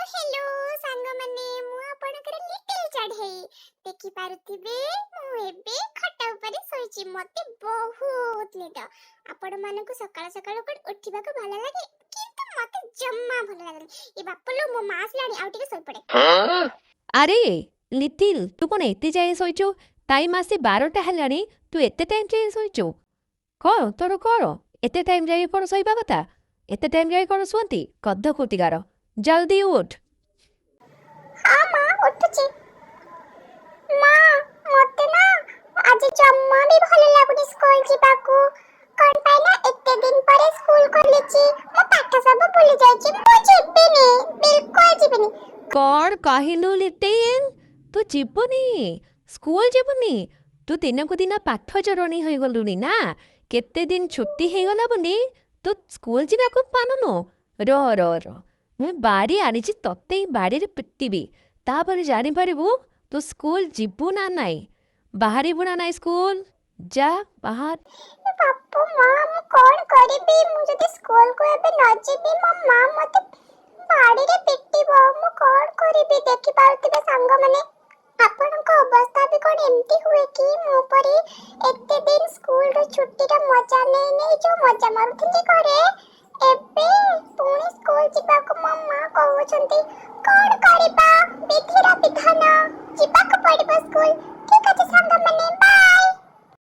Hello सांग माने मु आपनकर लिटिल चढ़ई देखि पारुथिबे मु एबे खटा ऊपर सोइची मते बहुत निद आपण मानकु सकाळ सकाळ कोड उठिबा को भला लागे किंतु मते जम्मा भला लागे ए बापलो मो मास लाणी आउ टिके सोइ पड़े। अरे लिटिल तू कौन एते जाए शोचु टाइम आसी 12टा हेलानी तू एते टाइम जाए शोचु कौन तोर कौन एते टाइम जाए कौन शोइबा कथा एते टाइम जाए कौन शुअंती कद्द कुतिगार जल्दी उठ। हां मां उठुची मां मते ना आज जम्मा भी भला लागुनी स्कूल जिबाकू कोन पाई ना एते दिन परे स्कूल खोलिची मो पाठ सब भूली जाईची मु जिबिनी बिल्कुल जिबिनी। कौन कहिलु लिटिल तू जीवनी स्कूल जीवनी तू दिन को दिन पाठ जरणी हो गलुनी ना केते दिन छुट्टी हो गला बोली तू स्कूल जीवा को पानुनु रो रो रो मैं बारी आनीची तत्ते ही बारी रे पिट्टीबी तापर जानी पारिबु तू स्कूल जीवु ना नाई बाहरी बुना नाई स्कूल जा बाहर। बापू मां मु कोन करबी मु जदी स्कूल को एबे न जीबी मो मां मते बाड़ी रे पिट्टीबो मु कोन करबी देखि पाउतिबे संग माने आपनक अवस्था भी कोन एम्ति हुए कि मो परी एते दिन स्कूल रो छुट्टी रा मजा नै नै जो मजा मारुथिली करे एबे पुणी स्कूल जिबा को मो मां कहउछंती कोन करबा विधिरा विधान जिबा को पड़िबो स्कूल ठीक अछि संग माने